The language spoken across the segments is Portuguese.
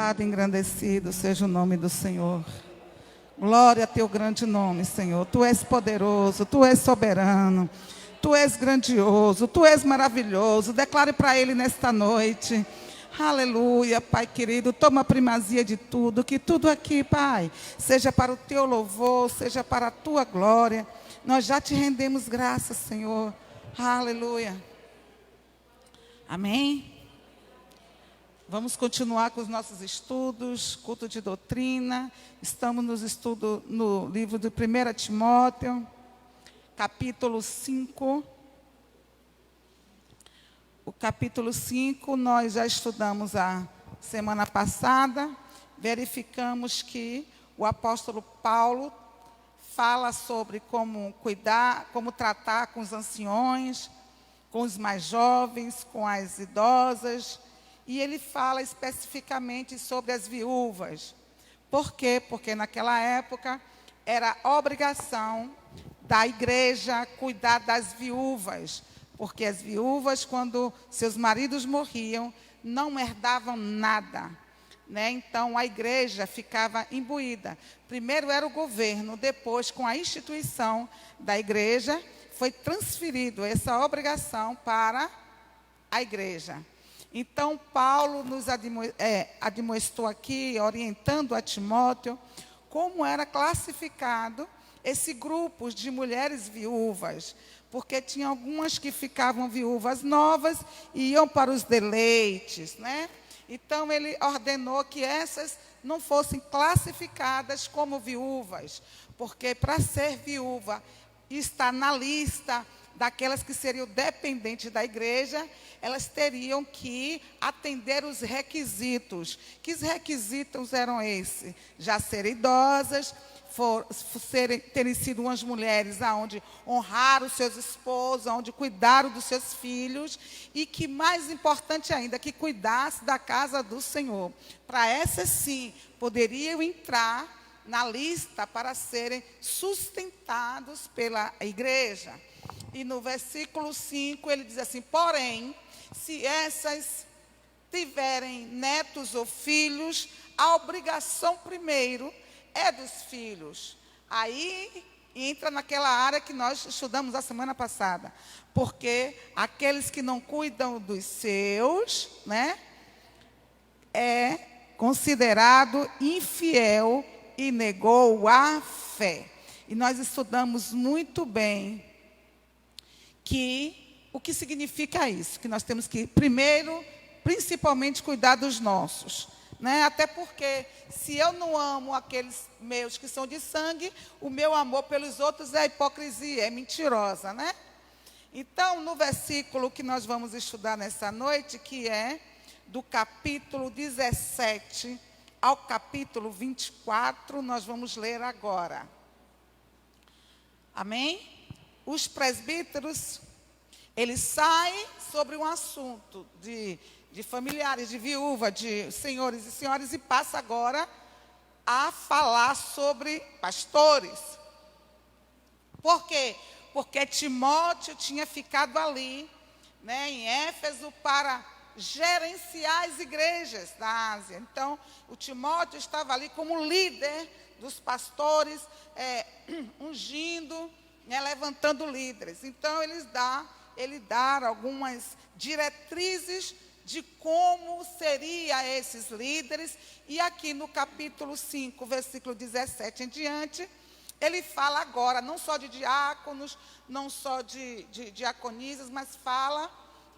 Louvado e engrandecido seja o nome do Senhor. Glória a teu grande nome, Senhor. Tu és poderoso, tu és soberano, tu és grandioso, tu és maravilhoso. Declare para Ele nesta noite. Aleluia, Pai querido, toma a primazia de tudo, que tudo aqui, Pai, seja para o teu louvor, seja para a tua glória. Nós já te rendemos graças, Senhor. Aleluia. Amém? Vamos continuar com os nossos estudos, culto de doutrina. Estamos nos estudos no livro de 1 Timóteo, capítulo 5. O capítulo 5 nós já estudamos a semana passada. Verificamos que o apóstolo Paulo fala sobre como cuidar, como tratar com os anciões, com os mais jovens, com as idosas. E ele fala especificamente sobre as viúvas. Por quê? Porque naquela época era obrigação da igreja cuidar das viúvas. Porque as viúvas, quando seus maridos morriam, não herdavam nada, né? Então, a igreja ficava imbuída. Primeiro era o governo, depois, com a instituição da igreja, foi transferido essa obrigação para a igreja. Então, Paulo nos admoestou aqui, orientando a Timóteo, como era classificado esse grupo de mulheres viúvas, porque tinha algumas que ficavam viúvas novas e iam para os deleites, né? Então, ele ordenou que essas não fossem classificadas como viúvas, porque para ser viúva, está na lista daquelas que seriam dependentes da igreja, elas teriam que atender os requisitos. Que os requisitos eram esses? Já serem idosas, terem sido umas mulheres onde honraram os seus esposos, onde cuidaram dos seus filhos, e que, mais importante ainda, que cuidasse da casa do Senhor. Para essas, sim, poderiam entrar na lista para serem sustentados pela igreja. E no versículo 5, ele diz assim: porém, se essas tiverem netos ou filhos, a obrigação primeiro é dos filhos. Aí entra naquela área que nós estudamos a semana passada. Porque aqueles que não cuidam dos seus, né, é considerado infiel e negou a fé. E nós estudamos muito bem o que significa isso, que nós temos que, primeiro, principalmente, cuidar dos nossos, né? Até porque, se eu não amo aqueles meus que são de sangue, o meu amor pelos outros é hipocrisia, é mentirosa, né? Então, no versículo que nós vamos estudar nessa noite, que é do capítulo 17 ao capítulo 24, nós vamos ler agora. Amém? Os presbíteros, eles saem sobre um assunto de familiares, de viúva, de senhores e senhoras, e passa agora a falar sobre pastores. Por quê? Porque Timóteo tinha ficado ali, né, em Éfeso, para gerenciar as igrejas da Ásia. Então, o Timóteo estava ali como líder dos pastores, ungindo, né, levantando líderes. Então, ele dá algumas diretrizes de como seriam esses líderes. E aqui no capítulo 5, versículo 17 em diante, ele fala agora, não só de diáconos, não só de diaconisas, mas fala,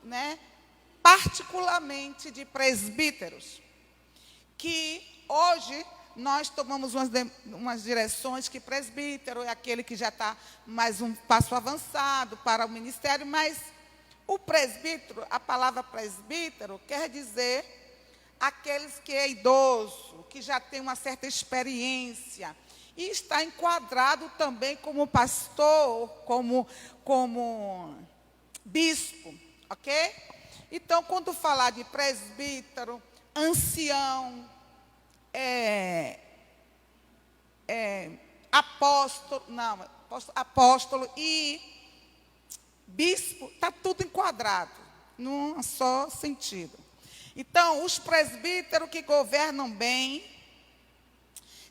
né, particularmente de presbíteros. Que hoje nós tomamos umas direções que presbítero é aquele que já está mais um passo avançado para o ministério, mas o presbítero, a palavra presbítero, quer dizer aqueles que é idoso, que já tem uma certa experiência, e está enquadrado também como pastor, como bispo, ok? Então, quando falar de presbítero, ancião, apóstolo e bispo, está tudo enquadrado, num só sentido. Então, os presbíteros que governam bem,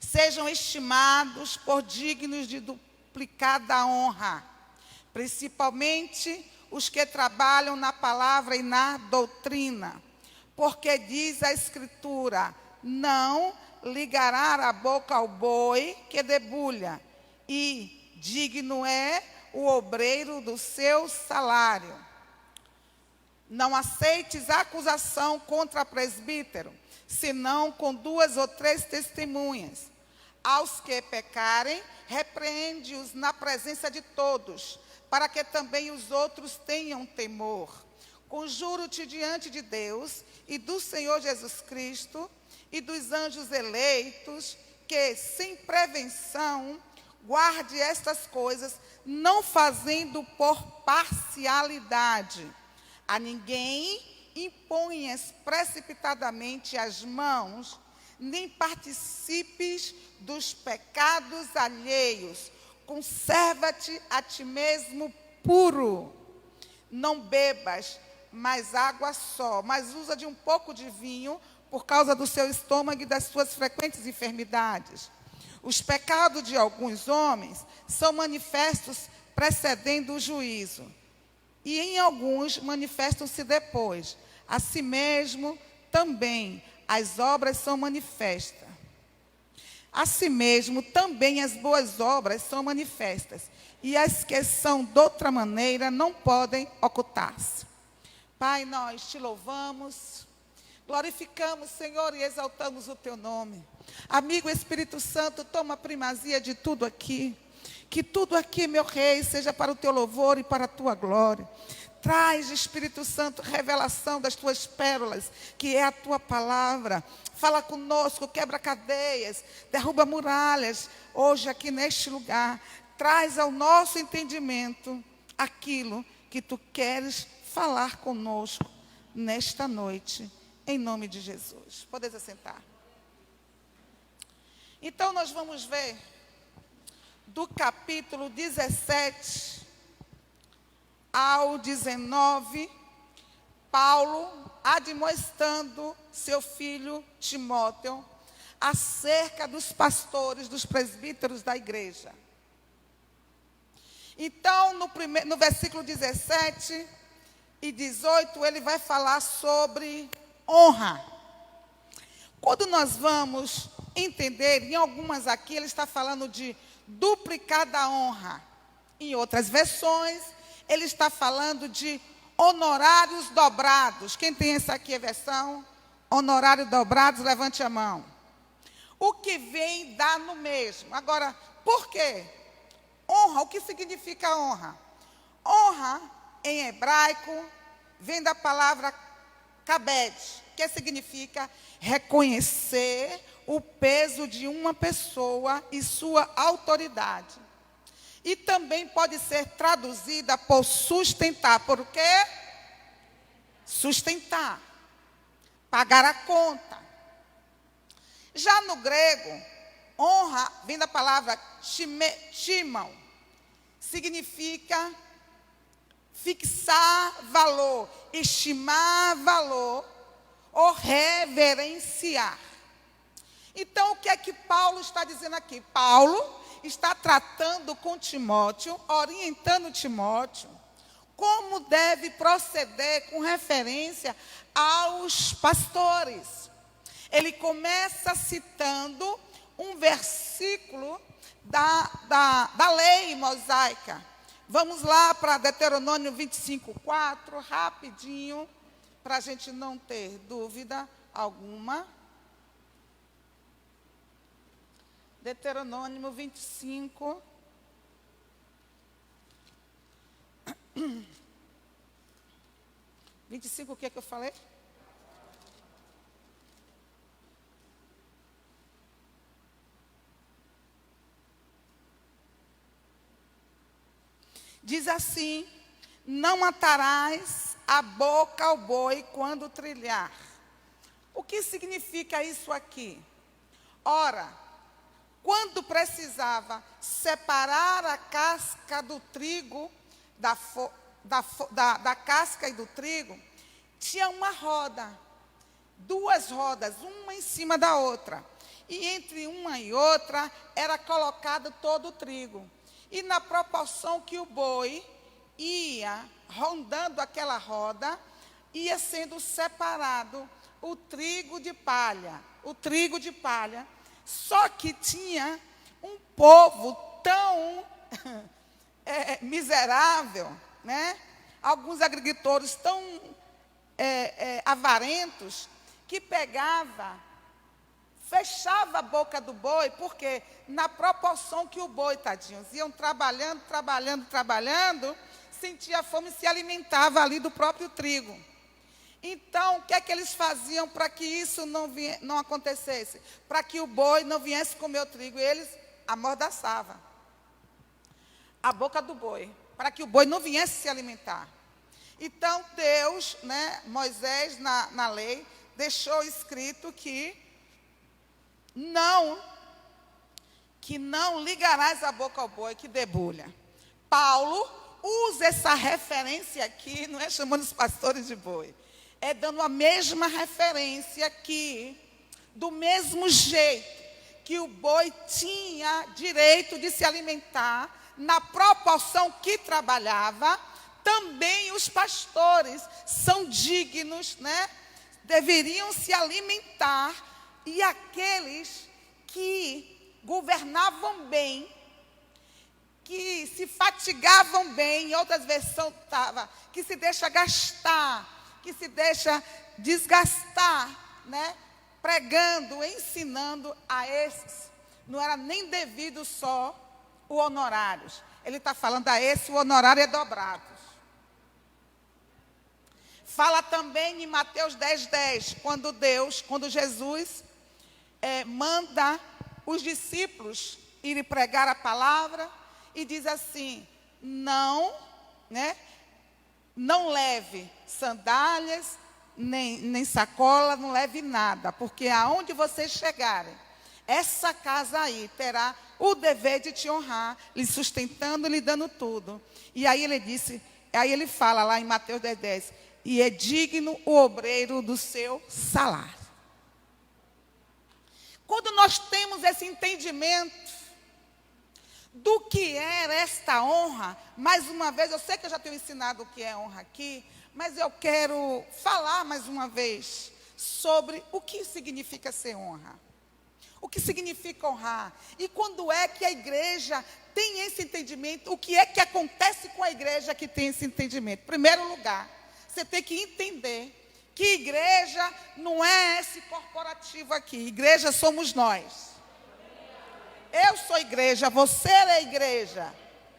sejam estimados por dignos de duplicada honra, principalmente os que trabalham na palavra e na doutrina, porque diz a Escritura: não ligará a boca ao boi que debulha, e digno é o obreiro do seu salário. Não aceites acusação contra presbítero, senão com 2 ou 3 testemunhas. Aos que pecarem, repreende-os na presença de todos, para que também os outros tenham temor. Conjuro-te diante de Deus e do Senhor Jesus Cristo e dos anjos eleitos, que, sem prevenção, guarde estas coisas, não fazendo por parcialidade. A ninguém imponhas precipitadamente as mãos, nem participes dos pecados alheios. Conserva-te a ti mesmo puro. Não bebas mais água só, mas usa de um pouco de vinho, por causa do seu estômago e das suas frequentes enfermidades. Os pecados de alguns homens são manifestos precedendo o juízo, e em alguns manifestam-se depois. Assim mesmo, também as obras são manifestas. Assim mesmo, também as boas obras são manifestas, e as que são de outra maneira não podem ocultar-se. Pai, nós te louvamos, glorificamos, Senhor, e exaltamos o teu nome. Amigo Espírito Santo, toma a primazia de tudo aqui. Que tudo aqui, meu Rei, seja para o teu louvor e para a tua glória. Traz, Espírito Santo, revelação das tuas pérolas, que é a tua palavra. Fala conosco, quebra cadeias, derruba muralhas, hoje aqui neste lugar. Traz ao nosso entendimento aquilo que tu queres falar conosco nesta noite, em nome de Jesus. Podeis assentar. Então, nós vamos ver do capítulo 17 ao 19, Paulo admoestando seu filho Timóteo acerca dos pastores, dos presbíteros da igreja. Então, no versículo 17 e 18, ele vai falar sobre honra. Quando nós vamos entender, em algumas aqui, ele está falando de duplicada honra. Em outras versões, ele está falando de honorários dobrados. Quem tem essa aqui a versão? Honorários dobrados, levante a mão. O que vem dá no mesmo. Agora, por quê? Honra, o que significa honra? Honra, em hebraico, vem da palavra kabed, que significa reconhecer o peso de uma pessoa e sua autoridade. E também pode ser traduzida por sustentar. Por quê? Sustentar. Pagar a conta. Já no grego, honra vem da palavra timão. Significa fixar valor, estimar valor ou reverenciar. Então, o que é que Paulo está dizendo aqui? Paulo está tratando com Timóteo, orientando Timóteo, como deve proceder com referência aos pastores. Ele começa citando um versículo da lei mosaica. Vamos lá para Deuteronômio 25:4, rapidinho, para a gente não ter dúvida alguma. Deuteronômio 25. O que é que eu falei? Diz assim: não atarás a boca ao boi quando trilhar. O que significa isso aqui? Ora, quando precisava separar a casca do trigo, da casca e do trigo, tinha uma roda duas rodas, uma em cima da outra. E entre uma e outra era colocado todo o trigo. E na proporção que o boi ia rondando aquela roda, ia sendo separado o trigo de palha. O trigo de palha. Só que tinha um povo tão miserável, né? Alguns agricultores tão avarentos, que fechava a boca do boi, porque na proporção que o boi, tadinhos, iam trabalhando, sentia fome e se alimentava ali do próprio trigo. Então, o que é que eles faziam para que isso não acontecesse? Para que o boi não viesse comer o trigo, eles amordaçavam a boca do boi, para que o boi não viesse se alimentar. Então, Deus, né, Moisés, na lei, deixou escrito que não ligarás a boca ao boi que debulha. Paulo usa essa referência aqui, não é chamando os pastores de boi, é dando a mesma referência que, do mesmo jeito que o boi tinha direito de se alimentar, na proporção que trabalhava, também os pastores são dignos, né? Deveriam se alimentar, e aqueles que governavam bem, que se fatigavam bem, em outras versões estava, que se deixa gastar, que se deixa desgastar, né? Pregando, ensinando a esses, não era nem devido só o honorários. Ele está falando a esse, o honorário é dobrado. Fala também em Mateus 10:10, quando Jesus manda os discípulos irem pregar a palavra, e diz assim, não leve sandálias, nem sacola, não leve nada, porque aonde vocês chegarem, essa casa aí terá o dever de te honrar, lhe sustentando, lhe dando tudo. E aí ele fala lá em Mateus 10:10, e é digno o obreiro do seu salário. Quando nós temos esse entendimento do que era esta honra, mais uma vez, eu sei que eu já tenho ensinado o que é honra aqui, mas eu quero falar mais uma vez sobre o que significa ser honra. O que significa honrar? E quando é que a igreja tem esse entendimento? O que é que acontece com a igreja que tem esse entendimento? Em primeiro lugar, você tem que entender que igreja não é esse corporativo aqui. Igreja somos nós. Eu sou igreja, você é igreja.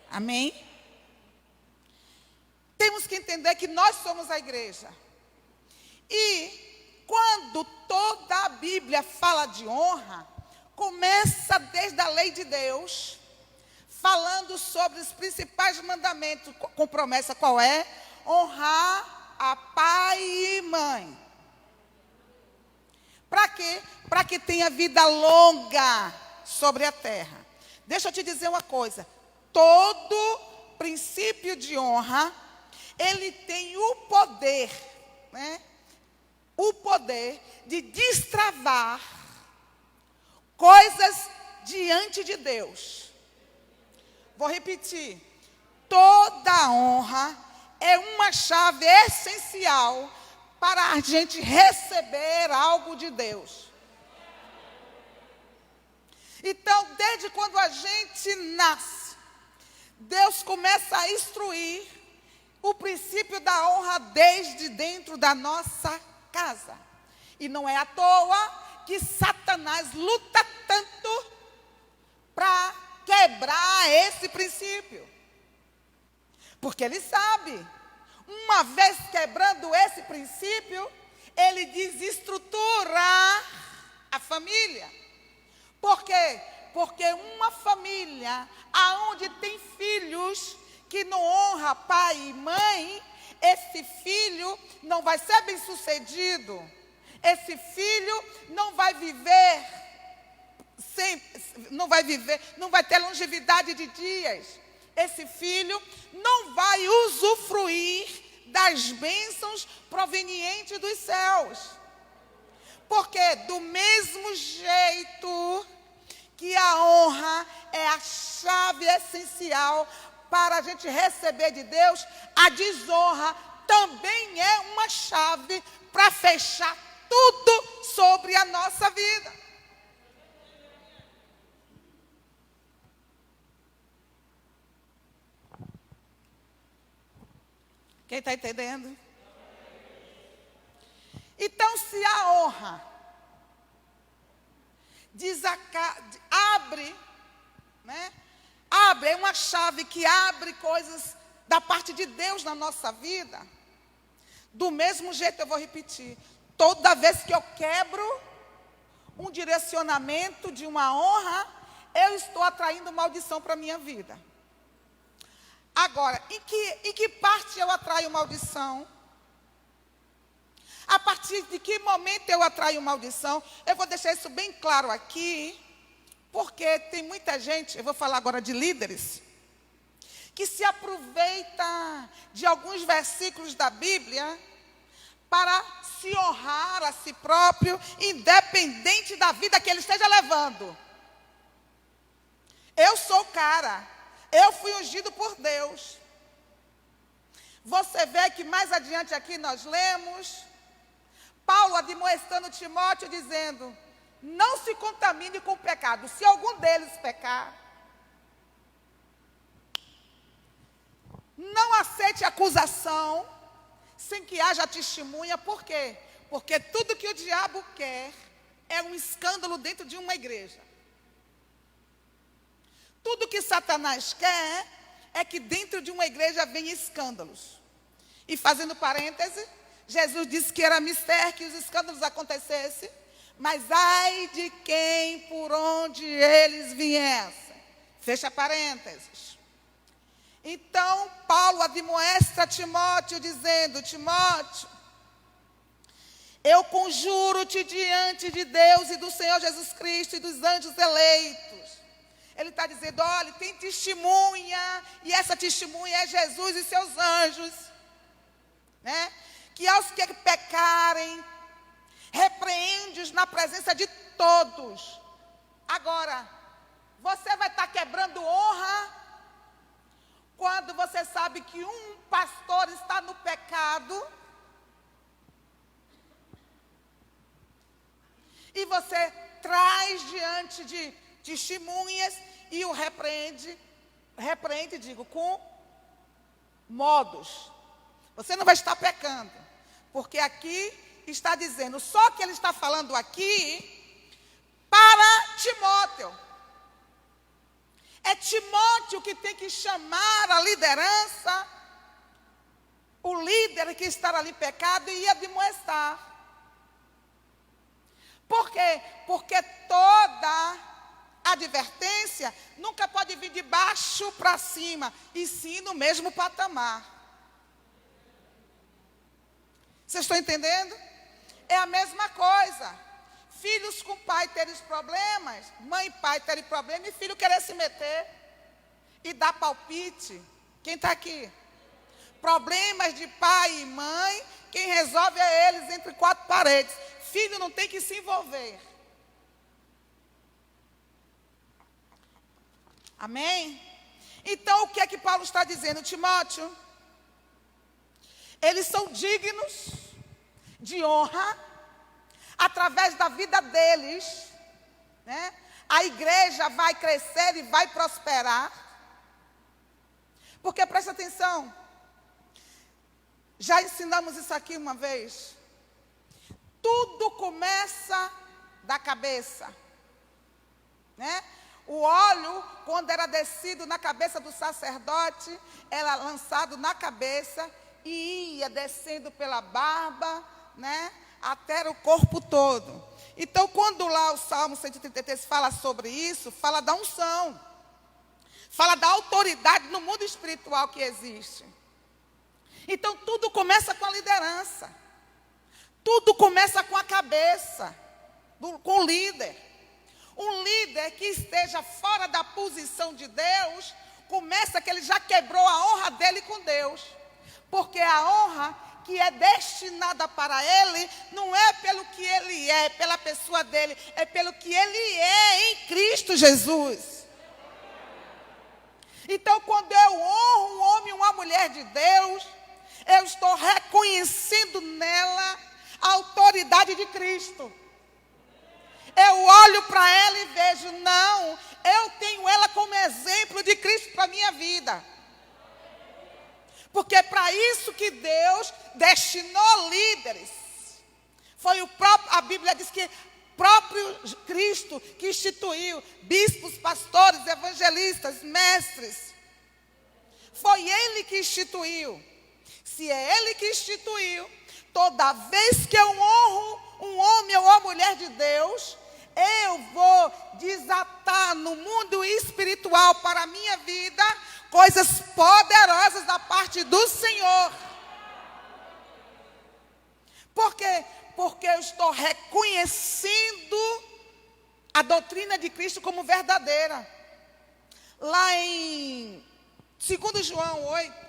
Amém? Temos que entender que nós somos a igreja. E quando toda a Bíblia fala de honra, começa desde a lei de Deus, falando sobre os principais mandamentos, com promessa qual é? Honrar a pai e mãe. Para quê? Para que tenha vida longa sobre a terra. Deixa eu te dizer uma coisa. Todo princípio de honra, ele tem o poder, né? O poder de destravar coisas diante de Deus. Vou repetir. Toda honra é uma chave essencial para a gente receber algo de Deus. Então, desde quando a gente nasce, Deus começa a instruir o princípio da honra desde dentro da nossa casa. E não é à toa que Satanás luta tanto para quebrar esse princípio. Porque ele sabe, uma vez quebrando esse princípio, ele desestrutura a família. Por quê? Porque uma família onde tem filhos que não honra pai e mãe, esse filho não vai ser bem sucedido. Esse filho não vai ter longevidade de dias. Esse filho não vai usufruir das bênçãos provenientes dos céus. Porque do mesmo jeito que a honra é a chave essencial para a gente receber de Deus, a desonra também é uma chave para fechar tudo sobre a nossa vida. Quem está entendendo? Então, se a honra abre, né? Abre, é uma chave que abre coisas da parte de Deus na nossa vida. Do mesmo jeito, eu vou repetir, toda vez que eu quebro um direcionamento de uma honra, eu estou atraindo maldição para a minha vida. Agora, em que parte eu atraio maldição? A partir de que momento eu atraio maldição? Eu vou deixar isso bem claro aqui, porque tem muita gente, eu vou falar agora de líderes, que se aproveita de alguns versículos da Bíblia para se honrar a si próprio, independente da vida que ele esteja levando. Eu sou o cara, eu fui ungido por Deus. Você vê que mais adiante aqui nós lemos Paulo admoestando Timóteo, dizendo: não se contamine com o pecado. Se algum deles pecar, não aceite acusação sem que haja testemunha. Por quê? Porque tudo que o diabo quer é um escândalo dentro de uma igreja. Tudo que Satanás quer é que dentro de uma igreja venha escândalos. E fazendo parêntese, Jesus disse que era mister que os escândalos acontecessem, mas ai de quem por onde eles viessem. Fecha parênteses. Então, Paulo admoesta Timóteo, dizendo: Timóteo, eu conjuro-te diante de Deus e do Senhor Jesus Cristo e dos anjos eleitos. Ele está dizendo: olha, tem testemunha, e essa testemunha é Jesus e seus anjos, né? Que aos que pecarem, repreende-os na presença de todos. Agora, você vai estar quebrando honra quando você sabe que um pastor está no pecado e você traz diante de testemunhas e o repreende, com modos. Você não vai estar pecando, porque aqui está dizendo, só que ele está falando aqui para Timóteo. É Timóteo que tem que chamar a liderança, o líder que está ali pecado, e admoestar. Por quê? Porque toda advertência nunca pode vir de baixo para cima, e sim no mesmo patamar. Vocês estão entendendo? É a mesma coisa. Filhos com pai terem problemas, mãe e pai terem problemas, e filho querer se meter e dar palpite. Quem está aqui? Problemas de pai e mãe, quem resolve é eles entre quatro paredes. Filho não tem que se envolver. Amém? Então, o que é que Paulo está dizendo, Timóteo? Eles são dignos de honra. Através da vida deles, né, a igreja vai crescer e vai prosperar. Porque, presta atenção, já ensinamos isso aqui uma vez. Tudo começa da cabeça, né? O óleo, quando era descido na cabeça do sacerdote, era lançado na cabeça e ia descendo pela barba, né, até o corpo todo. Então, quando lá o Salmo 133 fala sobre isso, fala da unção, fala da autoridade no mundo espiritual que existe. Então, tudo começa com a liderança, tudo começa com a cabeça, com o líder. Um líder que esteja fora da posição de Deus, começa que ele já quebrou a honra dele com Deus, porque a honra que é destinada para ele, não é pelo que ele é, pela pessoa dele, é pelo que ele é em Cristo Jesus. Então, quando eu honro um homem e uma mulher de Deus, eu estou reconhecendo nela a autoridade de Cristo. Eu olho para ela e vejo, não, eu tenho ela como exemplo de Cristo para a minha vida. Porque é para isso que Deus destinou líderes. Foi o próprio, a Bíblia diz que próprio Cristo que instituiu bispos, pastores, evangelistas, mestres. Foi Ele que instituiu. Se é Ele que instituiu, toda vez que eu honro um homem ou uma mulher de Deus, eu vou desatar no mundo espiritual para a minha vida coisas poderosas da parte do Senhor. Por quê? Porque eu estou reconhecendo a doutrina de Cristo como verdadeira. Lá em 2 João 8.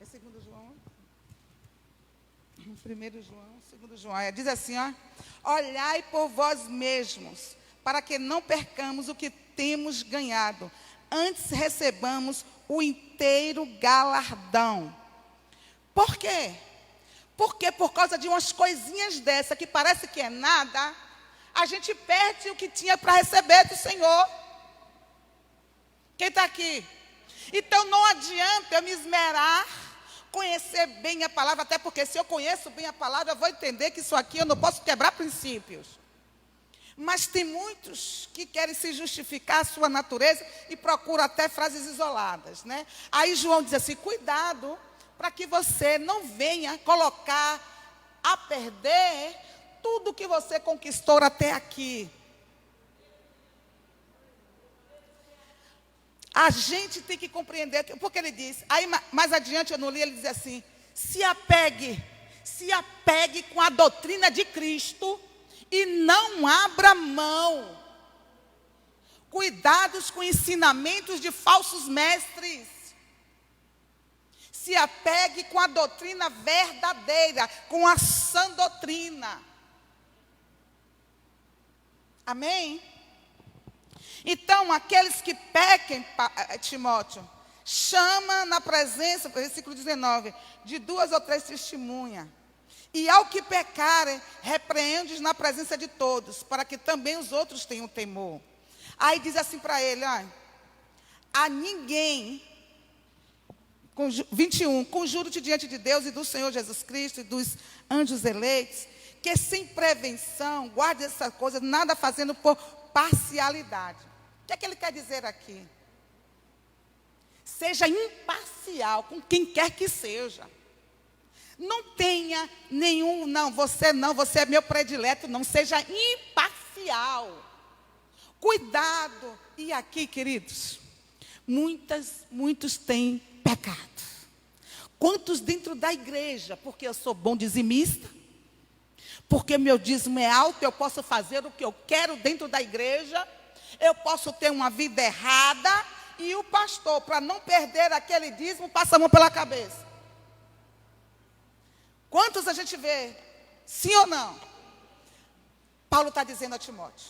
É 2 João? 1 João, 2 João, diz assim, ó: olhai por vós mesmos, para que não percamos o que temos ganhado, antes recebamos o inteiro galardão. Por quê? Porque por causa de umas coisinhas dessa, que parece que é nada, a gente perde o que tinha para receber do Senhor. Quem está aqui? Então não adianta eu me esmerar, conhecer bem a palavra, até porque se eu conheço bem a palavra, eu vou entender que isso aqui eu não posso quebrar princípios. Mas tem muitos que querem se justificar a sua natureza e procuram até frases isoladas, né? Aí João diz assim, cuidado para que você não venha colocar a perder tudo que você conquistou até aqui. A gente tem que compreender, porque ele diz, aí mais adiante eu não li, ele diz assim, se apegue com a doutrina de Cristo e não abra mão. Cuidados com ensinamentos de falsos mestres. Se apegue com a doutrina verdadeira, com a sã doutrina. Amém? Então, aqueles que pequem, Timóteo, chama na presença, versículo 19, de 2 ou 3 testemunhas. E ao que pecarem, repreende-os na presença de todos, para que também os outros tenham temor. Aí diz assim para ele, ó, a ninguém, 21, conjuro-te diante de Deus e do Senhor Jesus Cristo e dos anjos eleitos, que sem prevenção, guarde essas coisas, nada fazendo por parcialidade. O que ele quer dizer aqui? Seja imparcial com quem quer que seja. Não tenha nenhum, não, você é meu predileto, não. Seja imparcial. Cuidado. E aqui, queridos, muitos têm pecado. Quantos dentro da igreja? Porque eu sou bom dizimista, porque meu dízimo é alto, eu posso fazer o que eu quero dentro da igreja, eu posso ter uma vida errada, e o pastor, para não perder aquele dízimo, passa a mão pela cabeça. Quantos a gente vê? Sim ou não? Paulo está dizendo a Timóteo,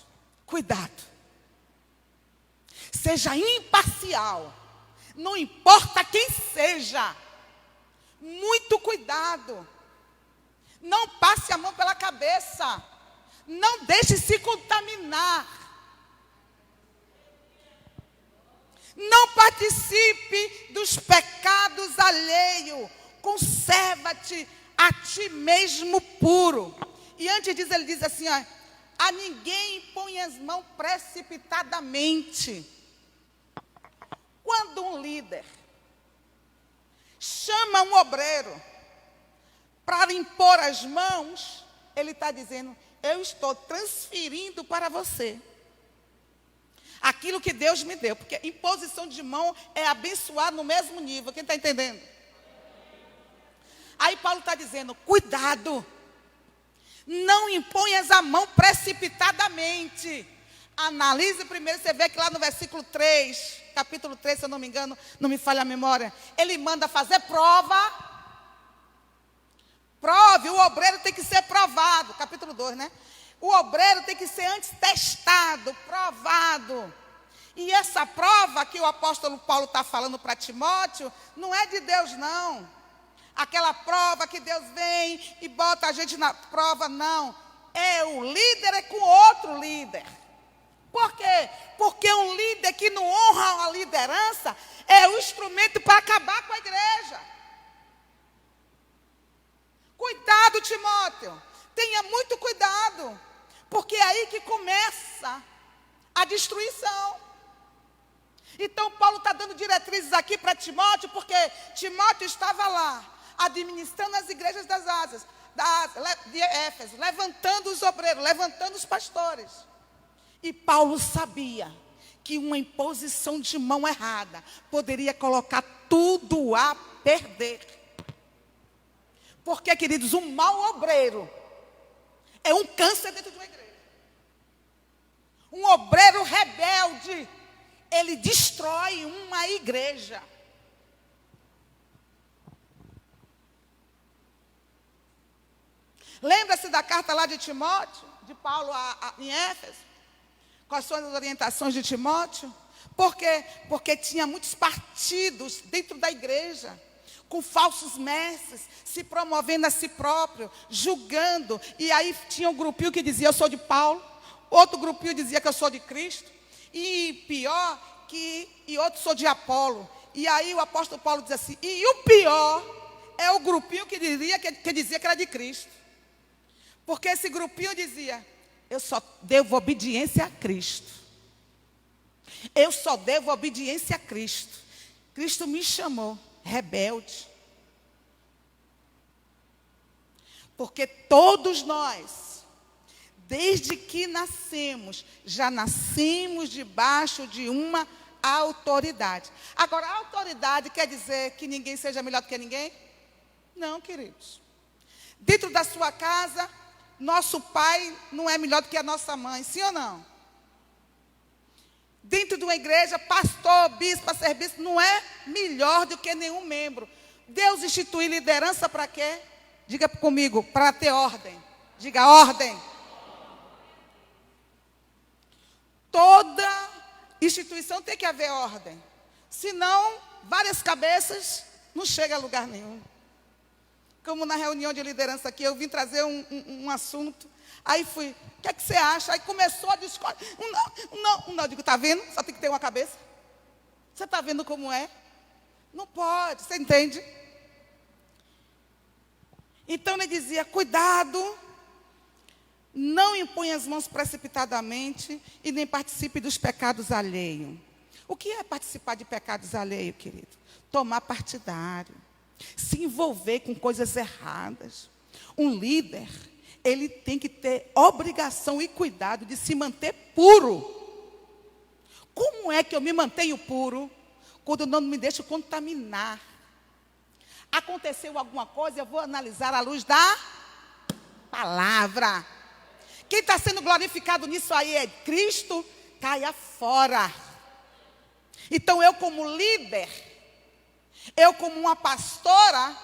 cuidado. Seja imparcial. Não importa quem seja. Muito cuidado. Não passe a mão pela cabeça. Não deixe se contaminar. Não participe dos pecados alheios. Conserva-te a ti mesmo puro. E antes disso ele diz assim, ó, a ninguém põe as mãos precipitadamente. Quando um líder chama um obreiro para impor as mãos, ele está dizendo, eu estou transferindo para você aquilo que Deus me deu. Porque imposição de mão é abençoar no mesmo nível. Quem está entendendo? Aí Paulo está dizendo, cuidado, não imponhas a mão precipitadamente. Analise primeiro, você vê que lá no versículo 3, capítulo 3, se eu não me engano, não me falha a memória, ele manda fazer prova. Prove, o obreiro tem que ser provado, capítulo 2, né? O obreiro tem que ser antes testado, provado. E essa prova que o apóstolo Paulo está falando para Timóteo, não é de Deus, não. Aquela prova que Deus vem e bota a gente na prova, não. É o líder com outro líder. Por quê? Porque um líder que não honra a liderança é o instrumento para acabar com a igreja. Cuidado, Timóteo. Tenha muito cuidado. Porque é aí que começa a destruição. Então, Paulo está dando diretrizes aqui para Timóteo, porque Timóteo estava lá, administrando as igrejas das Ásias, de Éfeso, levantando os obreiros, levantando os pastores. E Paulo sabia que uma imposição de mão errada poderia colocar tudo a perder. Porque, queridos, um mau obreiro é um câncer dentro de uma igreja. Um obreiro rebelde, ele destrói uma igreja. Lembra-se da carta lá de Timóteo, de Paulo em Éfeso? Quais são as orientações de Timóteo? Por quê? Porque tinha muitos partidos dentro da igreja, com falsos mestres, se promovendo a si próprio, julgando. E aí tinha um grupinho que dizia, eu sou de Paulo. Outro grupinho dizia que eu sou de Cristo. E pior, e outro sou de Apolo. E aí o apóstolo Paulo diz assim, e o pior é o grupinho que dizia que era de Cristo. Porque esse grupinho dizia, eu só devo obediência a Cristo. Eu só devo obediência a Cristo. Cristo me chamou rebelde. Porque todos nós, desde que nascemos, já nascemos debaixo de uma autoridade. Agora, a autoridade quer dizer que ninguém seja melhor do que ninguém? Não, queridos. Dentro da sua casa, nosso pai não é melhor do que a nossa mãe, sim ou não? Dentro de uma igreja, pastor, bispo, serviço, não é melhor do que nenhum membro. Deus instituiu liderança para quê? Diga comigo, para ter ordem. Diga ordem. Toda instituição tem que haver ordem. Senão, várias cabeças não chegam a lugar nenhum. Como na reunião de liderança aqui, eu vim trazer um assunto. Aí fui, o que é que você acha? Aí começou a discutir. Não, eu digo, está vendo? Só tem que ter uma cabeça. Você está vendo como é? Não pode, você entende? Então ele dizia, cuidado, não imponha as mãos precipitadamente e nem participe dos pecados alheios. O que é participar de pecados alheios, querido? Tomar partidário, se envolver com coisas erradas. Um líder, ele tem que ter obrigação e cuidado de se manter puro. Como é que eu me mantenho puro? Quando eu não me deixo contaminar. Aconteceu alguma coisa, eu vou analisar à luz da palavra. Quem está sendo glorificado nisso aí é Cristo, caia fora. Então eu como líder, eu como uma pastora,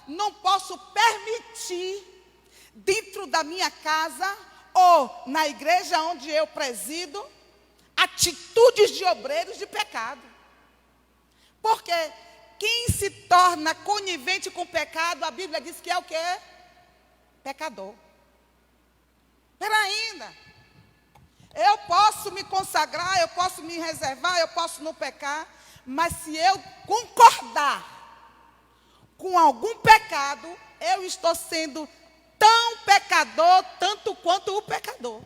não posso permitir, dentro da minha casa, ou na igreja onde eu presido, atitudes de obreiros de pecado. Porque quem se torna conivente com o pecado, a Bíblia diz que é o quê? Pecador. Espera ainda. Eu posso me consagrar, eu posso me reservar, eu posso não pecar, mas se eu concordar com algum pecado, eu estou sendo tão pecador, tanto quanto o pecador.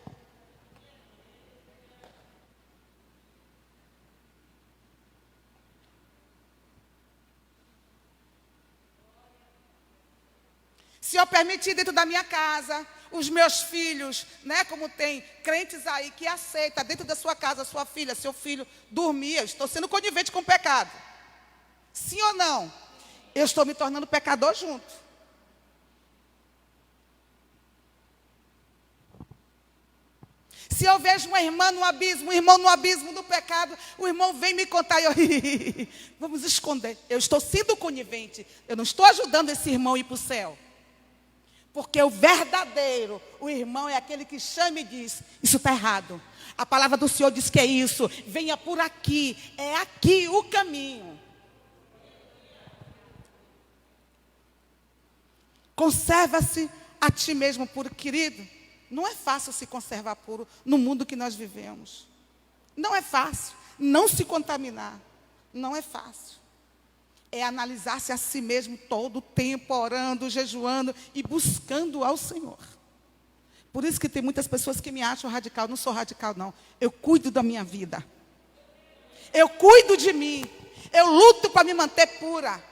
Se eu permitir dentro da minha casa, os meus filhos, né, como tem crentes aí que aceita dentro da sua casa, sua filha, seu filho, dormir, eu estou sendo conivente com o pecado. Sim ou não? Eu estou me tornando pecador junto. Se eu vejo uma irmã no abismo, um irmão no abismo do pecado, o irmão vem me contar e eu, vamos esconder. Eu estou sendo conivente. Eu não estou ajudando esse irmão a ir para o céu. Porque o verdadeiro, o irmão é aquele que chama e diz, isso está errado. A palavra do Senhor diz que é isso. Venha por aqui. É aqui o caminho. Conserva-se a ti mesmo puro, querido. Não é fácil se conservar puro no mundo que nós vivemos. Não é fácil. Não se contaminar. Não é fácil. É analisar-se a si mesmo todo o tempo, orando, jejuando e buscando ao Senhor. Por isso que tem muitas pessoas que me acham radical. Eu não sou radical, não. Eu cuido da minha vida. Eu cuido de mim. Eu luto para me manter pura.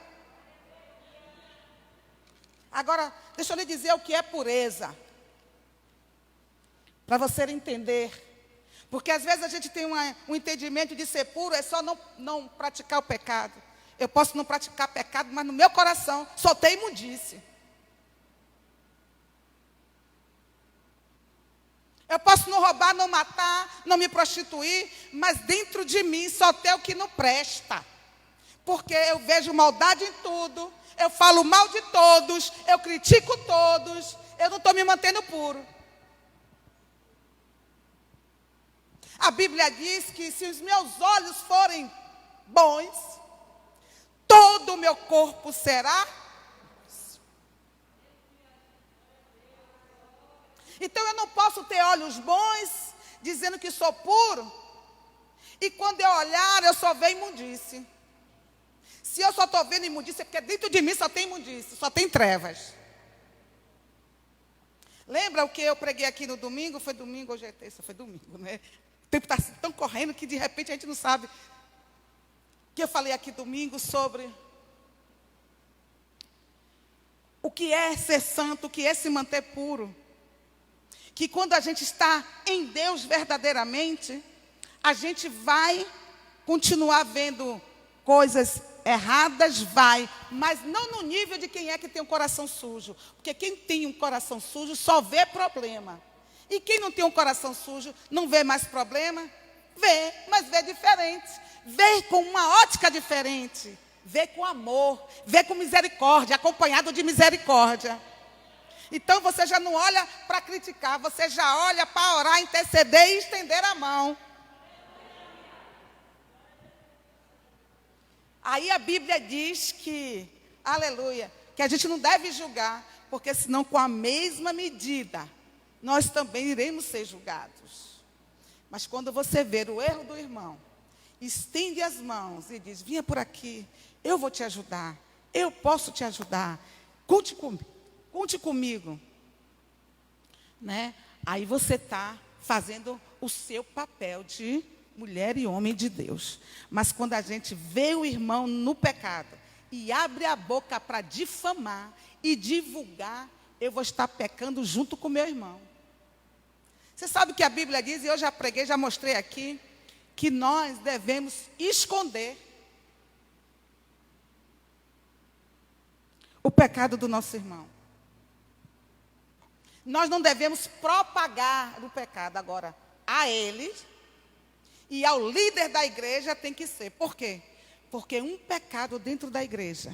Agora, deixa eu lhe dizer o que é pureza. Para você entender. Porque às vezes a gente tem um entendimento de ser puro, é só não praticar o pecado. Eu posso não praticar pecado, mas no meu coração só tem imundície. Eu posso não roubar, não matar, não me prostituir, mas dentro de mim só tem o que não presta. Porque eu vejo maldade em tudo, eu falo mal de todos, eu critico todos, eu não estou me mantendo puro. A Bíblia diz que se os meus olhos forem bons, todo o meu corpo será. Então eu não posso ter olhos bons, dizendo que sou puro, e quando eu olhar eu só vejo imundície. Se eu só estou vendo imundície, é porque dentro de mim só tem imundície, só tem trevas. Lembra o que eu preguei aqui no domingo? Foi domingo, hoje é terça, foi domingo, né? O tempo está tão correndo que de repente a gente não sabe. Que eu falei aqui domingo sobre o que é ser santo, o que é se manter puro. Que quando a gente está em Deus verdadeiramente, a gente vai continuar vendo coisas erradas, mas não no nível de quem é que tem um coração sujo. Porque quem tem um coração sujo só vê problema. E quem não tem um coração sujo não vê mais problema? Vê, mas vê diferente. Vê com uma ótica diferente. Vê com amor, vê com misericórdia, acompanhado de misericórdia. Então você já não olha para criticar, você já olha para orar, interceder e estender a mão. Aí a Bíblia diz que, aleluia, que a gente não deve julgar, porque senão com a mesma medida, nós também iremos ser julgados. Mas quando você ver o erro do irmão, estende as mãos e diz, vinha por aqui, eu vou te ajudar, eu posso te ajudar, conte comigo. Né? Aí você está fazendo o seu papel de mulher e homem de Deus. Mas quando a gente vê o irmão no pecado e abre a boca para difamar e divulgar, eu vou estar pecando junto com meu irmão. Você sabe o que a Bíblia diz, e eu já preguei, já mostrei aqui, que nós devemos esconder o pecado do nosso irmão. Nós não devemos propagar o pecado. Agora, a ele e ao líder da igreja tem que ser. Por quê? Porque um pecado dentro da igreja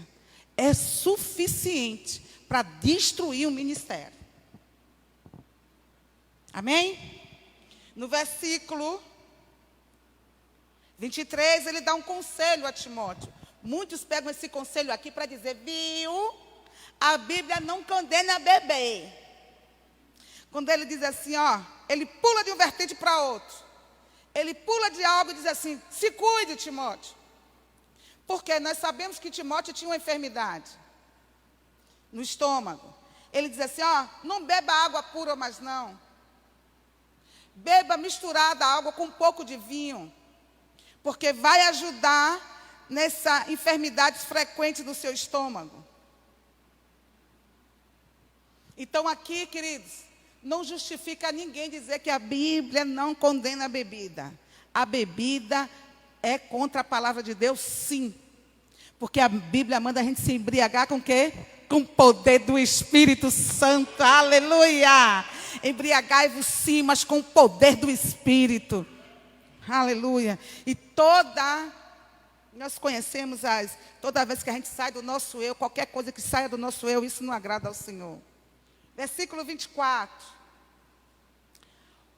é suficiente para destruir o ministério. Amém? No versículo 23, ele dá um conselho a Timóteo. Muitos pegam esse conselho aqui para dizer, viu? A Bíblia não condena beber. Quando ele diz assim, ó, ele pula de um vertente para outro. Ele pula de algo e diz assim, se cuide, Timóteo. Porque nós sabemos que Timóteo tinha uma enfermidade no estômago. Ele diz assim, ó, não beba água pura, mas não. Beba misturada a água com um pouco de vinho. Porque vai ajudar nessa enfermidade frequente do seu estômago. Então aqui, queridos, não justifica ninguém dizer que a Bíblia não condena a bebida. A bebida é contra a palavra de Deus, sim. Porque a Bíblia manda a gente se embriagar com o quê? Com o poder do Espírito Santo. Aleluia! Embriagai-vos sim, mas com o poder do Espírito. Aleluia. E nós conhecemos toda vez que a gente sai do nosso eu, qualquer coisa que saia do nosso eu, isso não agrada ao Senhor. Versículo 24.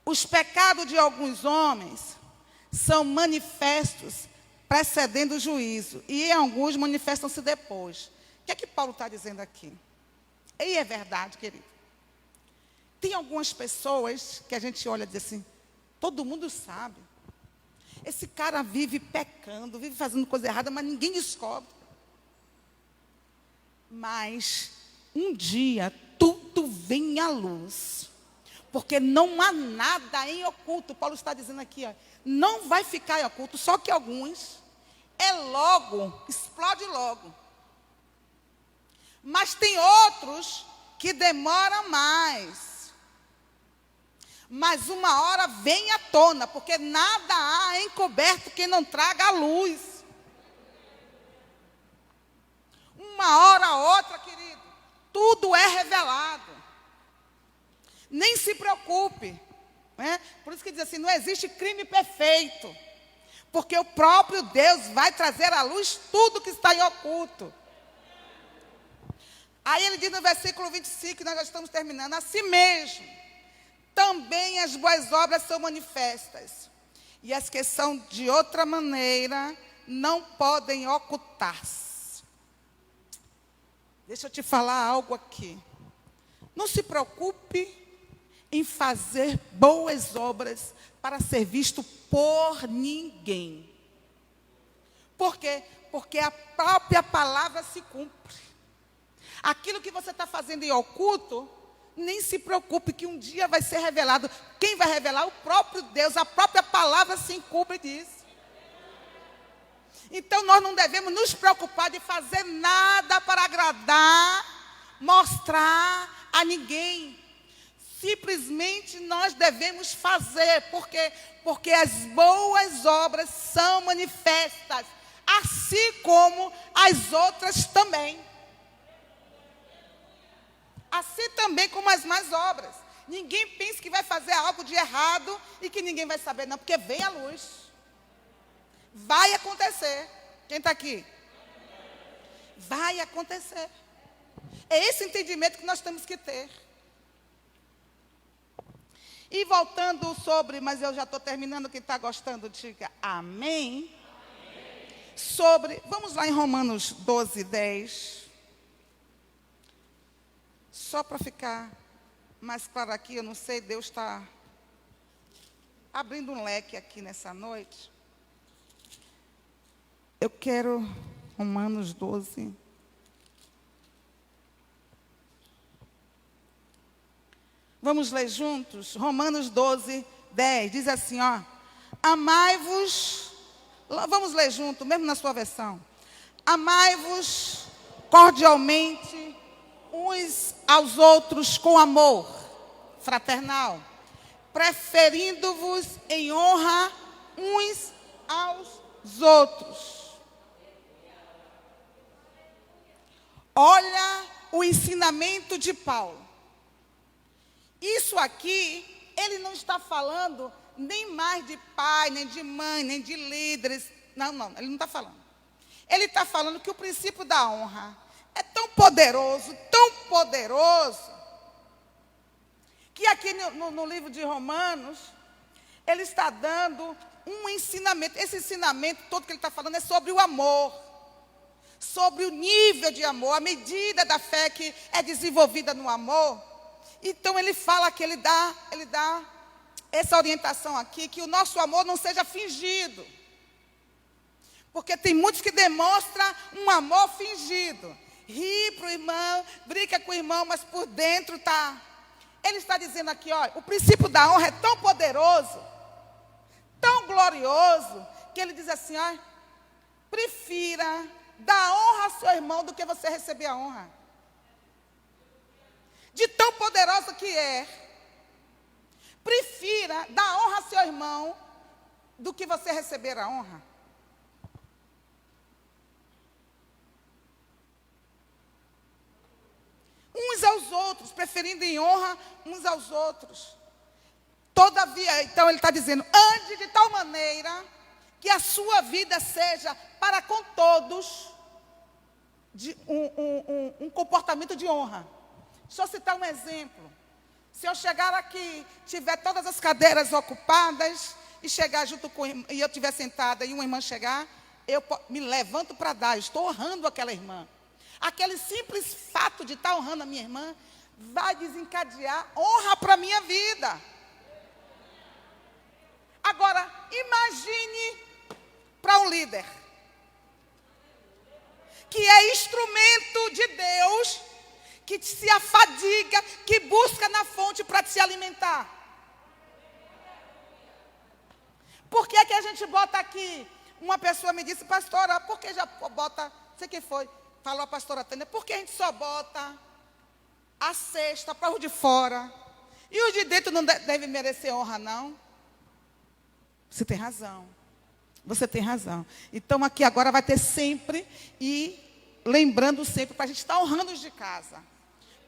Os pecados de alguns homens são manifestos precedendo o juízo, e em alguns manifestam-se depois. O que é que Paulo está dizendo aqui? E é verdade, querido. Tem algumas pessoas que a gente olha e diz assim, todo mundo sabe. Esse cara vive pecando, vive fazendo coisa errada, mas ninguém descobre. Mas um dia tudo vem à luz. Porque não há nada em oculto. Paulo está dizendo aqui, ó, não vai ficar em oculto, só que alguns explode logo. Mas tem outros que demoram mais. Mas uma hora vem à tona, porque nada há encoberto que não traga a luz. Uma hora ou outra, querido, tudo é revelado. Nem se preocupe. Né? Por isso que diz assim, não existe crime perfeito. Porque o próprio Deus vai trazer à luz tudo que está em oculto. Aí ele diz no versículo 25, que nós já estamos terminando, assim mesmo, também as boas obras são manifestas, e as que são de outra maneira não podem ocultar-se. Deixa eu te falar algo aqui. Não se preocupe em fazer boas obras para ser visto por ninguém. Por quê? Porque a própria palavra se cumpre. Aquilo que você está fazendo em oculto, nem se preocupe que um dia vai ser revelado. Quem vai revelar? O próprio Deus, a própria palavra se encobre disso. Então nós não devemos nos preocupar de fazer nada para agradar, mostrar a ninguém. Simplesmente nós devemos fazer, porque as boas obras são manifestas, assim como as outras também. Assim também como as más obras. Ninguém pensa que vai fazer algo de errado e que ninguém vai saber, não, porque vem a luz. Vai acontecer. Quem está aqui? Vai acontecer. É esse entendimento que nós temos que ter. E voltando mas eu já estou terminando, quem está gostando, diga amém. Vamos lá em Romanos 12, 10. Só para ficar mais claro aqui, eu não sei, Deus está abrindo um leque aqui nessa noite. Eu quero Romanos 12. Vamos ler juntos? Romanos 12, 10. Diz assim, ó. Amai-vos, vamos ler junto, mesmo na sua versão. Amai-vos cordialmente uns aos outros com amor fraternal, preferindo-vos em honra uns aos outros. Olha o ensinamento de Paulo. Isso aqui, ele não está falando nem mais de pai, nem de mãe, nem de líderes. Não, ele não está falando. Ele está falando que o princípio da honra é tão poderoso, que aqui no livro de Romanos, ele está dando um ensinamento. Esse ensinamento todo que ele está falando é sobre o amor, sobre o nível de amor, a medida da fé que é desenvolvida no amor. Então ele fala que ele dá essa orientação aqui, que o nosso amor não seja fingido. Porque tem muitos que demonstram um amor fingido. Ri para o irmão, brinca com o irmão, mas por dentro está. Ele está dizendo aqui, olha, o princípio da honra é tão poderoso, tão glorioso, que ele diz assim, olha, prefira dar honra ao seu irmão do que você receber a honra. De tão poderoso que é, prefira dar honra ao seu irmão do que você receber a honra. Uns aos outros, preferindo em honra uns aos outros. Todavia, então ele está dizendo, ande de tal maneira que a sua vida seja para com todos de um comportamento de honra. Deixa eu citar um exemplo. Se eu chegar aqui, tiver todas as cadeiras ocupadas, e chegar junto com e eu estiver sentada e uma irmã chegar, eu me levanto para dar, eu estou honrando aquela irmã. Aquele simples fato de estar honrando a minha irmã vai desencadear honra para a minha vida. Agora, imagine para um líder que é instrumento de Deus, que se afadiga, que busca na fonte para se alimentar. Por que que a gente bota aqui? Uma pessoa me disse, pastora, por que já bota, não sei quem foi, falou a pastora Tânia, por que a gente só bota a cesta para os de fora? E os de dentro não devem merecer honra, não? Você tem razão. Você tem razão. Então aqui agora vai ter sempre, e lembrando sempre, para a gente estar honrando os de casa.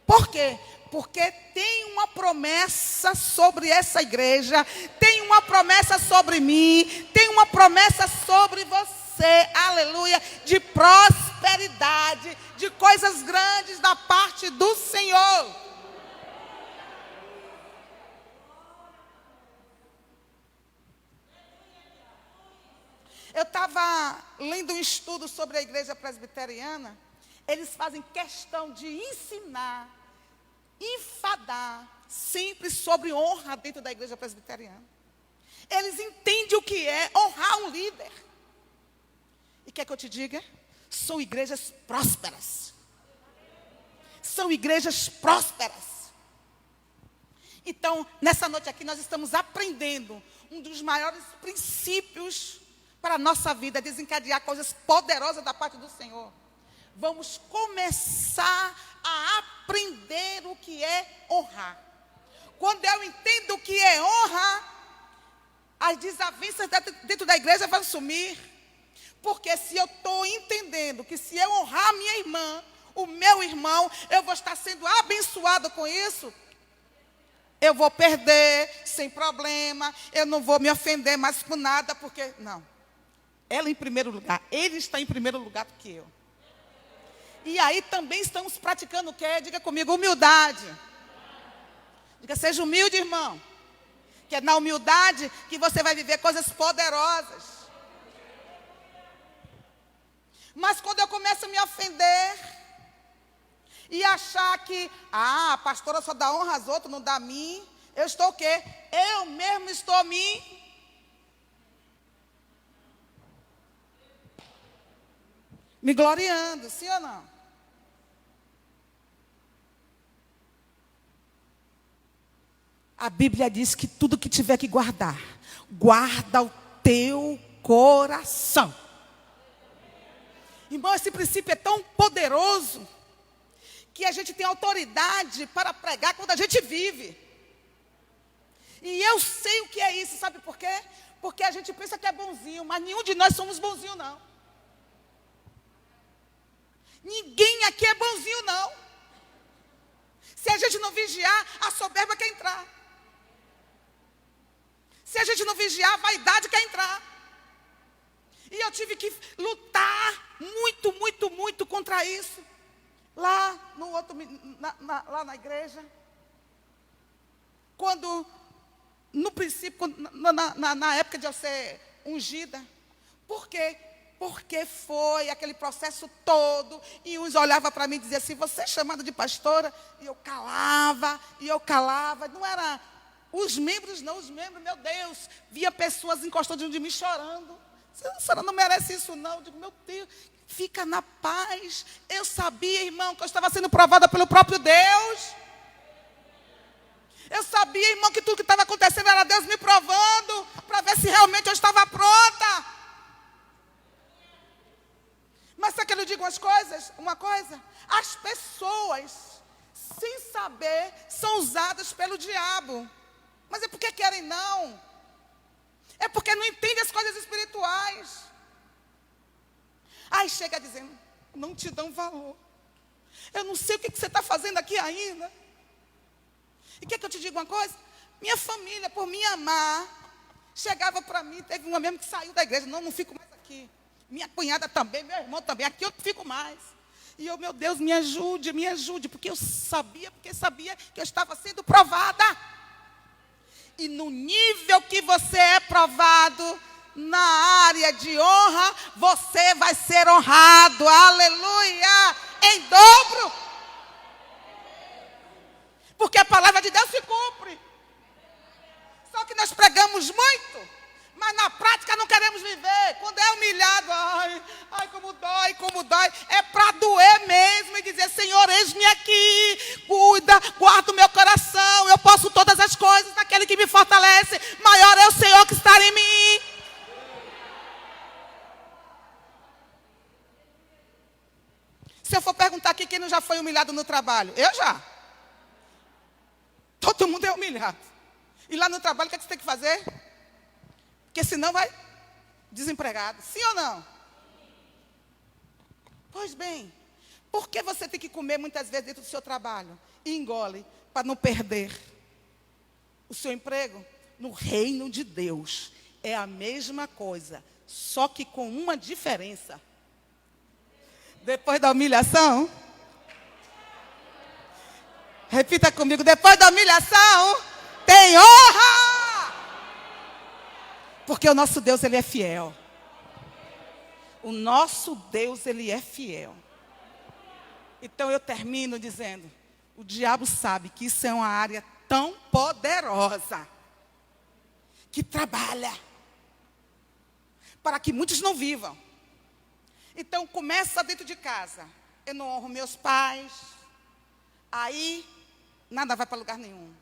Por quê? Porque tem uma promessa sobre essa igreja, tem uma promessa sobre mim, tem uma promessa sobre você, aleluia, de prosperidade, de coisas grandes da parte do Senhor. Eu estava lendo um estudo sobre a igreja presbiteriana. Eles fazem questão de ensinar, enfadar, sempre sobre honra dentro da igreja presbiteriana. Eles entendem o que é honrar um líder. E quer que eu te diga? São igrejas prósperas. São igrejas prósperas. Então, nessa noite aqui, nós estamos aprendendo um dos maiores princípios para a nossa vida, desencadear coisas poderosas da parte do Senhor. Vamos começar a aprender o que é honrar. Quando eu entendo o que é honra, as desavenças dentro da igreja vão sumir. Porque se eu estou entendendo que se eu honrar a minha irmã, o meu irmão, eu vou estar sendo abençoado com isso, eu vou perder sem problema, eu não vou me ofender mais com nada, porque, não. Ela em primeiro lugar, ele está em primeiro lugar do que eu. E aí também estamos praticando o quê? Diga comigo, humildade. Diga, seja humilde, irmão. Que é na humildade que você vai viver coisas poderosas. Mas quando eu começo a me ofender e achar que, a pastora só dá honra aos outros, não dá a mim, eu estou o quê? Eu mesmo estou me gloriando, sim ou não? A Bíblia diz que tudo que tiver que guardar, guarda o teu coração. Irmão, esse princípio é tão poderoso que a gente tem autoridade para pregar quando a gente vive. E eu sei o que é isso, sabe por quê? Porque a gente pensa que é bonzinho, mas nenhum de nós somos bonzinhos, não. Ninguém aqui é bonzinho, não. Se a gente não vigiar, a soberba quer entrar. Se a gente não vigiar, a vaidade quer entrar. E eu tive que lutar muito contra isso. Lá no outro, lá na igreja. Quando, no princípio, na época de eu ser ungida. Por quê? Porque foi aquele processo todo, e uns olhavam para mim e diziam assim, você é chamada de pastora? E eu calava, não era os membros não, os membros, meu Deus, via pessoas encostando de mim chorando, a senhora não merece isso não, eu digo, meu Deus, fica na paz, eu sabia, irmão, que eu estava sendo provada pelo próprio Deus, eu sabia, irmão, que tudo que estava acontecendo era Deus me provando, para ver se realmente eu estava pronta. Mas sabe que eu lhe digo uma coisa? As pessoas, sem saber, são usadas pelo diabo. Mas é porque querem não. É porque não entendem as coisas espirituais. Aí chega dizendo, não te dão valor. Eu não sei o que você está fazendo aqui ainda. E quer que eu te diga uma coisa? Minha família, por me amar, chegava para mim, teve uma mesmo que saiu da igreja, não fico mais aqui. Minha cunhada também, meu irmão também, aqui eu não fico mais. E eu, meu Deus, me ajude, porque sabia que eu estava sendo provada. E no nível que você é provado, na área de honra, você vai ser honrado, aleluia, em dobro. Porque a palavra de Deus se cumpre. Só que nós pregamos muito, mas na prática não queremos viver. Quando é humilhado, ai, como dói. É para doer mesmo e dizer, Senhor, eis-me aqui, cuida, guarda o meu coração. Eu posso todas as coisas naquele que me fortalece. Maior é o Senhor que está em mim. Se eu for perguntar aqui quem não já foi humilhado no trabalho, eu já. Todo mundo é humilhado. E lá no trabalho, o que você tem que fazer? Porque senão vai desempregado. Sim ou não? Pois bem, por que você tem que comer muitas vezes dentro do seu trabalho? E engole para não perder o seu emprego? No reino de Deus é a mesma coisa, só que com uma diferença. Depois da humilhação, repita comigo, depois da humilhação, tem honra. Porque o nosso Deus, Ele é fiel. O nosso Deus, Ele é fiel. Então eu termino dizendo, o diabo sabe que isso é uma área tão poderosa, que trabalha para que muitos não vivam. Então começa dentro de casa. Eu não honro meus pais, aí nada vai para lugar nenhum.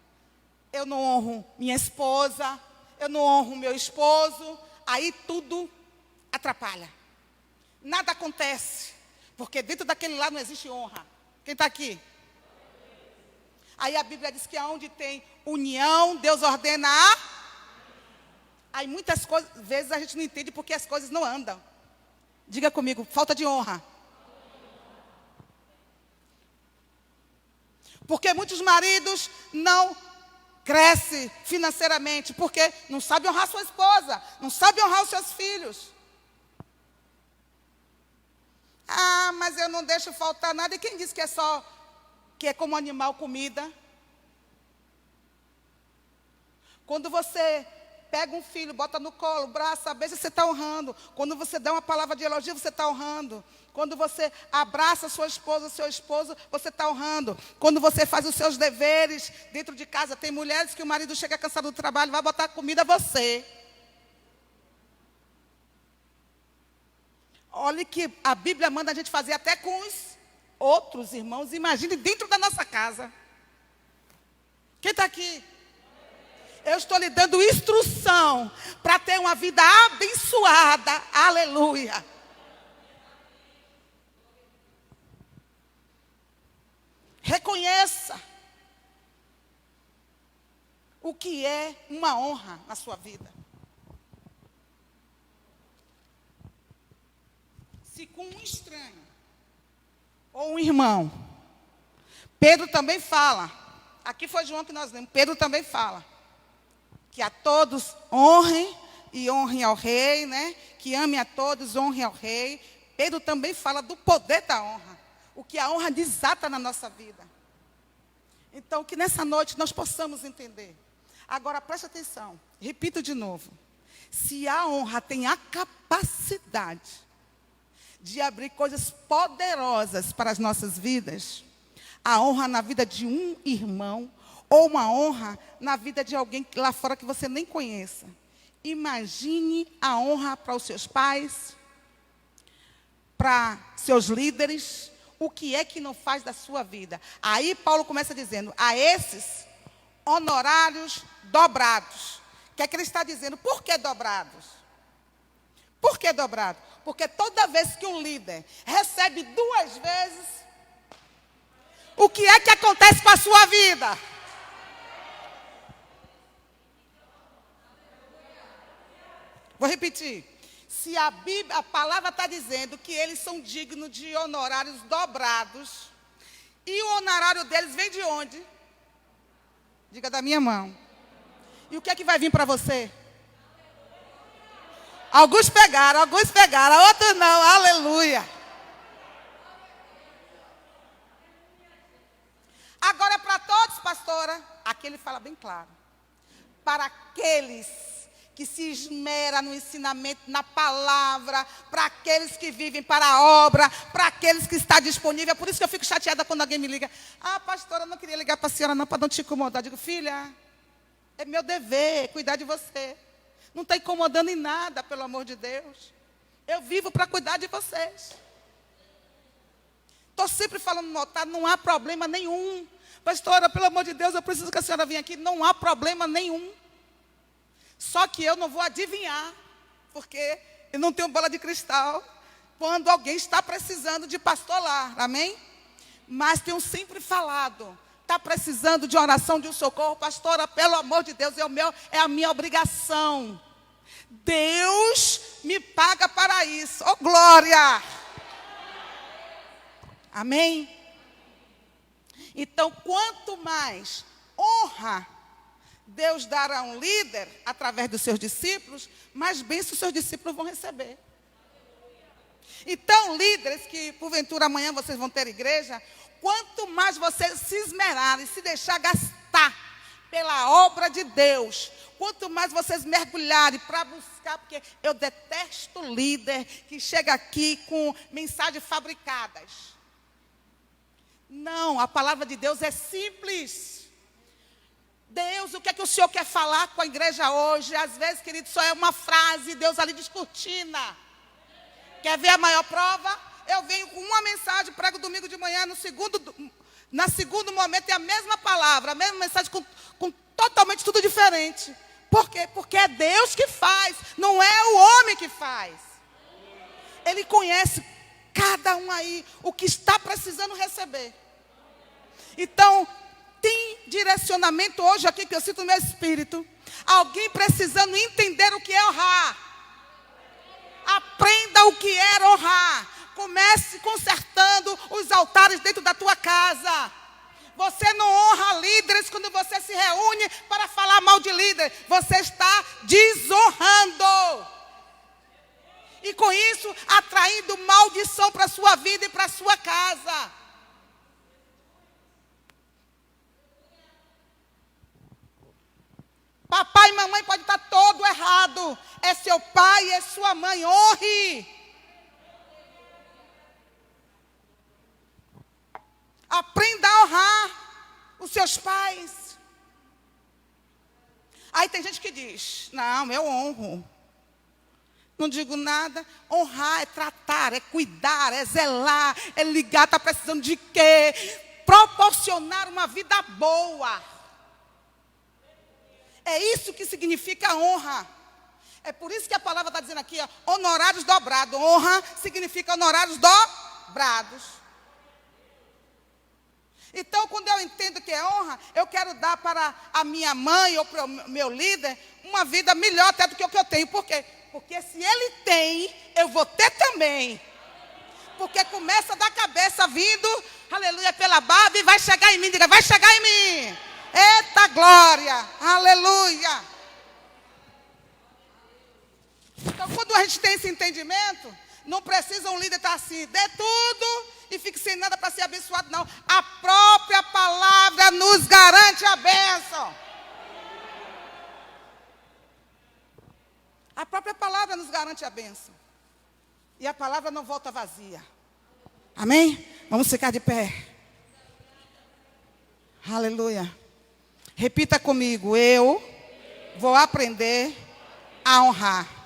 Eu não honro minha esposa, eu não honro meu esposo, aí tudo atrapalha. Nada acontece, porque dentro daquele lá não existe honra. Quem está aqui? Aí a Bíblia diz que aonde tem união, Deus ordena a... Aí muitas coisas, vezes a gente não entende porque as coisas não andam. Diga comigo, falta de honra. Porque muitos maridos não crescem financeiramente, porque não sabem honrar sua esposa, não sabem honrar os seus filhos. Ah, mas eu não deixo faltar nada. E quem disse que é como animal comida? Quando você pega um filho, bota no colo, braça, beija, você está honrando. Quando você dá uma palavra de elogio, você está honrando. Quando você abraça sua esposa, seu esposo, você está honrando. Quando você faz os seus deveres dentro de casa, tem mulheres que o marido chega cansado do trabalho, vai botar comida a você. Olha que a Bíblia manda a gente fazer até com os outros irmãos. Imagine dentro da nossa casa. Quem está aqui? Eu estou lhe dando instrução para ter uma vida abençoada. Aleluia. Reconheça o que é uma honra na sua vida. Se com um estranho ou um irmão, Pedro também fala, aqui foi João que nós lemos, Pedro também fala, que a todos honrem e honrem ao rei, né? Que ame a todos, honrem ao rei. Pedro também fala do poder da honra, o que a honra desata na nossa vida. Então, que nessa noite nós possamos entender. Agora, preste atenção, repito de novo. Se a honra tem a capacidade de abrir coisas poderosas para as nossas vidas, a honra na vida de um irmão, ou uma honra na vida de alguém lá fora que você nem conheça. Imagine a honra para os seus pais, para seus líderes, o que é que não faz da sua vida. Aí Paulo começa dizendo, a esses honorários dobrados. O que é que ele está dizendo? Por que dobrados? Por que dobrado? Porque toda vez que um líder recebe 2 vezes, o que é que acontece com a sua vida? Vou repetir. Se a palavra está dizendo que eles são dignos de honorários dobrados, e o honorário deles vem de onde? Diga da minha mão. E o que é que vai vir para você? Alguns pegaram, outros não. Aleluia. Agora é para todos, pastora. Aqui ele fala bem claro. Para aqueles que se esmeram no ensinamento, na palavra, para aqueles que vivem para a obra, para aqueles que estão disponíveis. É por isso que eu fico chateada quando alguém me liga. Ah, pastora, eu não queria ligar para a senhora não, para não te incomodar. Eu digo, filha, é meu dever cuidar de você. Não está incomodando em nada, pelo amor de Deus. Eu vivo para cuidar de vocês. Estou sempre falando no altar, não há problema nenhum. Pastora, pelo amor de Deus, eu preciso que a senhora venha aqui. Não há problema nenhum. Só que eu não vou adivinhar, porque eu não tenho bola de cristal, quando alguém está precisando de pastorar, amém? Mas tenho sempre falado, está precisando de oração, de um socorro, pastora, pelo amor de Deus, é a minha obrigação. Deus me paga para isso, oh glória! Amém? Então, quanto mais honra Deus dará a um líder, através dos seus discípulos, mais bênçãos os seus discípulos vão receber. Então, líderes que, porventura, amanhã vocês vão ter igreja, quanto mais vocês se esmerarem, se deixar gastar pela obra de Deus, quanto mais vocês mergulharem para buscar, porque eu detesto líder que chega aqui com mensagens fabricadas. Não, a palavra de Deus é simples. Deus, o que é que o Senhor quer falar com a igreja hoje? Às vezes, querido, só é uma frase, Deus ali descortina. Quer ver a maior prova? Eu venho com uma mensagem, prego domingo de manhã, no segundo momento é a mesma palavra, a mesma mensagem com totalmente tudo diferente. Por quê? Porque é Deus que faz, não é o homem que faz. Ele conhece cada um aí, o que está precisando receber. Então, tem direcionamento hoje aqui que eu sinto no meu espírito. Alguém precisando entender o que é honrar. Aprenda o que é honrar. Comece consertando os altares dentro da tua casa. Você não honra líderes quando você se reúne para falar mal de líder. Você está desonrando. E com isso, atraindo maldição para a sua vida e para a sua casa. Papai e mamãe podem estar todo errado. É seu pai, é sua mãe. Honre. Aprenda a honrar os seus pais. Aí tem gente que diz, não, eu honro. Não digo nada. Honrar é tratar, é cuidar, é zelar, é ligar, está precisando de quê? Proporcionar uma vida boa. É isso que significa honra. É por isso que a palavra está dizendo aqui, ó, honorários dobrados. Honra significa honorários dobrados. Então, quando eu entendo que é honra, eu quero dar para a minha mãe ou para o meu líder uma vida melhor até do que o que eu tenho. Por quê? Porque se ele tem, eu vou ter também. Porque começa da cabeça vindo, aleluia, pela barba e vai chegar em mim. Diga, vai chegar em mim. Eita glória, aleluia. Então, quando a gente tem esse entendimento, não precisa um líder estar assim, dê tudo e fique sem nada para ser abençoado, não. A própria palavra nos garante a bênção. A própria palavra nos garante a bênção. E a palavra não volta vazia. Amém? Vamos ficar de pé. Aleluia. Repita comigo, eu vou aprender a honrar.